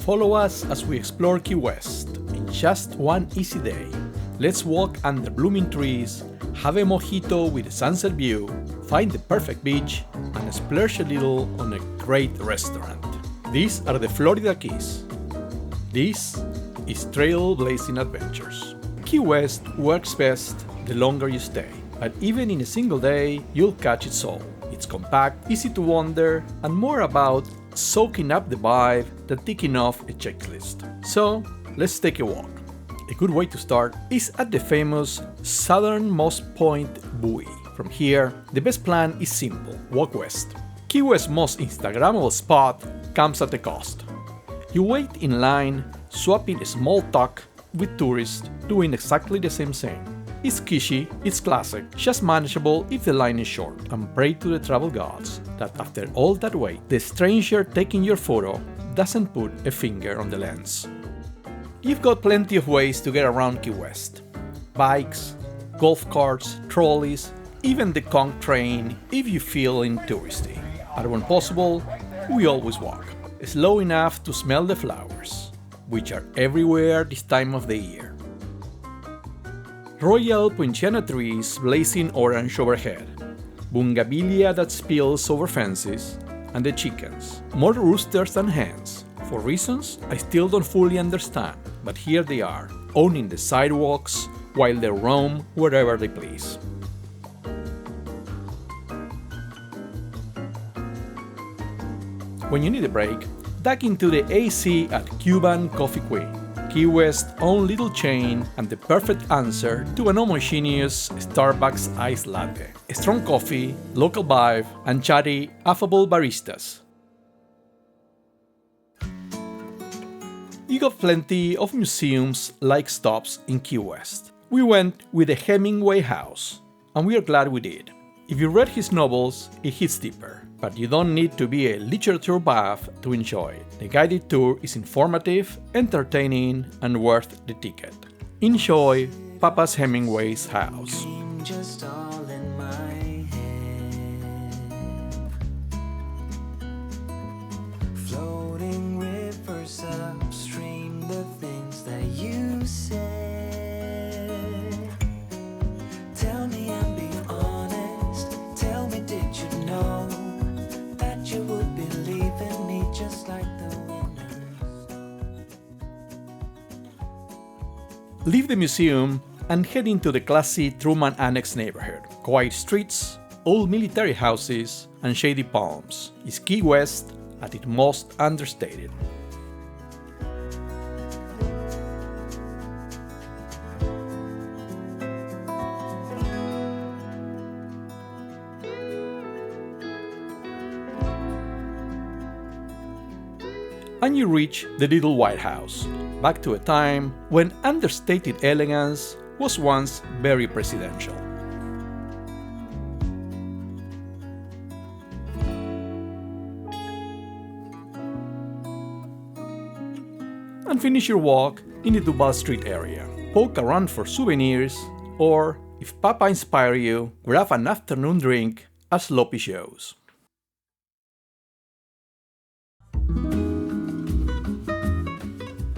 Follow us as we explore Key West in just one easy day. Let's walk under blooming trees, have a mojito with a sunset view, find the perfect beach, and splurge a little on a great restaurant. These are the Florida Keys. This is Trailblazing Adventures. Key West works best the longer you stay, but even in a single day, you'll catch its soul. It's compact, easy to wander, and more about soaking up the vibe than ticking off a checklist. So, let's take a walk. A good way to start is at the famous Southernmost Point buoy. From here, the best plan is simple: walk west. Key West's most Instagrammable spot comes at a cost. You wait in line, swapping small talk with tourists doing exactly the same thing. It's kishy, it's classic, just manageable if the line is short, and pray to the travel gods that after all that wait, the stranger taking your photo doesn't put a finger on the lens. You've got plenty of ways to get around Key West. Bikes, golf carts, trolleys, even the conch train if you feeling touristy. But when possible, we always walk, slow enough to smell the flowers, which are everywhere this time of the year. Royal poinciana trees blazing orange overhead, bougainvillea that spills over fences, and the chickens. More roosters than hens, for reasons I still don't fully understand, but here they are, owning the sidewalks while they roam wherever they please. When you need a break, duck into the AC at Cuban Coffee Queen, Key West's own little chain and the perfect answer to an homogeneous Starbucks iced latte. A strong coffee, local vibe, and chatty, affable baristas. You got plenty of museums-like stops in Key West. We went with the Hemingway House, and we are glad we did. If you read his novels, it hits deeper, but you don't need to be a literature buff to enjoy it. The guided tour is informative, entertaining, and worth the ticket. Enjoy Papa's Hemingway's house. Just all in my head. Floating rivers upstream, the things that you said. Tell me and be honest. Tell me, did you know that you would believe in me just like the winners? Leave the museum and head into the classy Truman Annex neighborhood. Quiet streets, old military houses, and shady palms is Key West at its most understated. And you reach the little White House, back to a time when understated elegance was once very presidential. And finish your walk in the Duval Street area. Poke around for souvenirs, or, if Papa inspires you, grab an afternoon drink at Sloppy Joe's.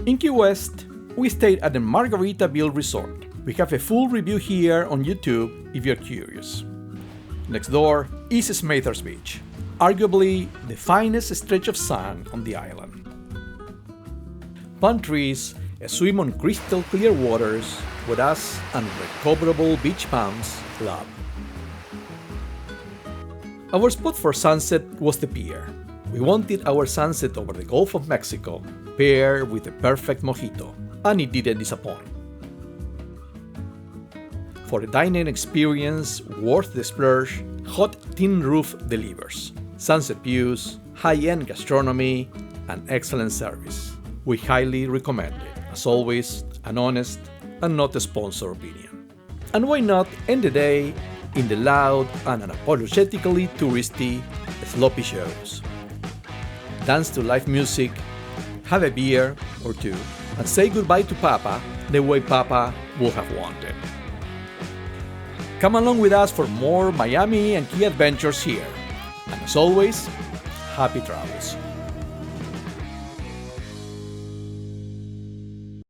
In Key West, we stayed at the Margaritaville Resort. We have a full review here on YouTube if you're curious. Next door is Smathers Beach, arguably the finest stretch of sand on the island. Palm trees, a swim on crystal clear waters, with us unrecoverable beach palms love. Our spot for sunset was the pier. We wanted our sunset over the Gulf of Mexico, paired with a perfect mojito, and it didn't disappoint. For a dining experience worth the splurge, hot tin roof delivers. Sunset views, high-end gastronomy, and excellent service. We highly recommend it. As always, an honest and not a sponsored opinion. And why not end the day in the loud and unapologetically touristy Sloppy Joe's? Dance to live music, have a beer or two, and say goodbye to Papa the way Papa would have wanted. Come along with us for more Miami and Key adventures here. And as always, happy travels.